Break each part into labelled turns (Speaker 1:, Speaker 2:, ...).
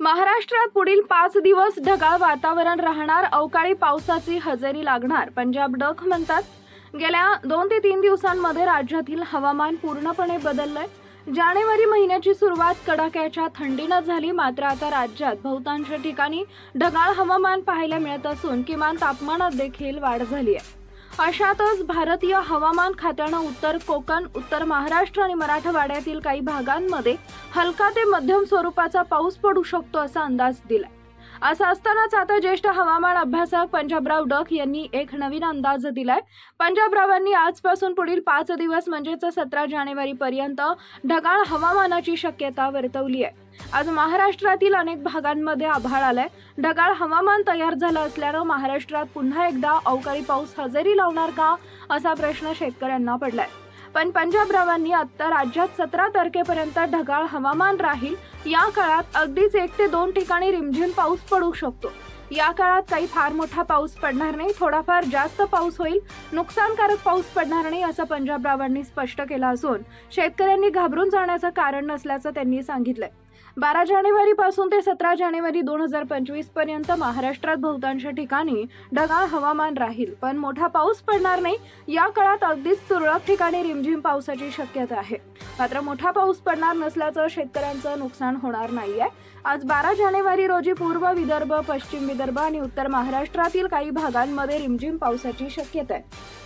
Speaker 1: महाराष्ट्रात पुढील 5 दिवस ढगाळ वातावरण राहणार, अवकाळी पावसाची हजेरी लागणार, पंजाब डक म्हणतात। गेल्या 2 ते 3 दिवसांमध्ये राज्यातील हवामान पूर्णपणे बदललंय। जानेवारी महिन्याची सुरुवात कडाक्याच्या थंडीनं झाली, मात्र आता राज्यात बहुतांश ठिकाणी ढगाळ हवामान पाहायला मिळत असून किमान तापमानात देखील वाढ झाली आहे। अशातच भारतीय हवामान खात्यानं उत्तर कोकण, उत्तर महाराष्ट्र आणि मराठवाड्यातील काही भागांमध्ये हलका ते मध्यम स्वरूपाचा पाऊस पडू शकतो असा अंदाज दिलाय। असं असतानाच आता ज्येष्ठ हवामान अभ्यासक पंजाबराव डक यांनी एक नवीन अंदाज दिलाय। पंजाबरावांनी आजपासून पुढील 5 दिवस म्हणजेच 17 जानेवारी पर्यंत ढगाळ हवामानाची शक्यता वर्तवली आहे। आज महाराष्ट्रातील अनेक भागांमध्ये आभाळ आलंय। ढगाळ हवामान तयार झालं असल्यानं महाराष्ट्रात पुन्हा एकदा अवकाळी पाऊस हजेरी लावणार का असा प्रश्न शेतकऱ्यांना पडलाय। पण पंजाबरावांनी आता राज्यात 17 तारखेपर्यंत ढगाळ हवामान राहील। या काळात अगदीच 1 ते 2 ठिकाणी रिमझिम पाऊस पडू शकतो। या काळात काही फार मोठा पाऊस पडणार नाही, थोडाफार जास्त पाऊस होईल, नुकसानकारक पाऊस पडणार नाही असं पंजाबरावांनी स्पष्ट केलं असून शेतकऱ्यांनी घाबरून जाण्याचं कारण नसल्याचं त्यांनी सांगितलंय। 12 जानेवारीपासून ते 17 जानेवारी 2025 पर्यंत महाराष्ट्रात बहुतांश ठिकाणी ढगाळ हवामान राहील, पण मोठा पाऊस पडणार नाही। या काळात अगदीच तुरळक ठिकाणी रिमझिम पावसाची शक्यता आहे, मात्र मोठा पाऊस पडणार नसल्याचं शेतकऱ्यांचं नुकसान होणार नाहीये। आज 12 जानेवारी रोजी पूर्व विदर्भ, पश्चिम विदर्भ आणि उत्तर महाराष्ट्रातील काही भागांमध्ये रिमझिम पावसाची शक्यता आहे।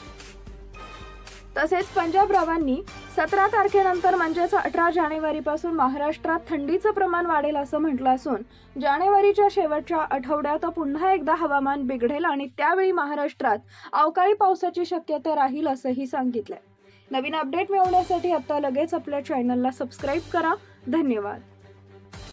Speaker 1: तसेच पंजाबरावांनी 17 तारखेनंतर म्हणजेच 18 जानेवारीपासून महाराष्ट्रात थंडीचं प्रमाण वाढेल असं म्हटलं असून जानेवारीच्या शेवटच्या आठवड्यात पुन्हा एकदा हवामान बिघडेल आणि त्यावेळी महाराष्ट्रात अवकाळी पावसाची शक्यता राहील असंही सांगितलंय। नवीन अपडेट मिळवण्यासाठी आता लगेच आपल्या चॅनलला सबस्क्राईब करा। धन्यवाद।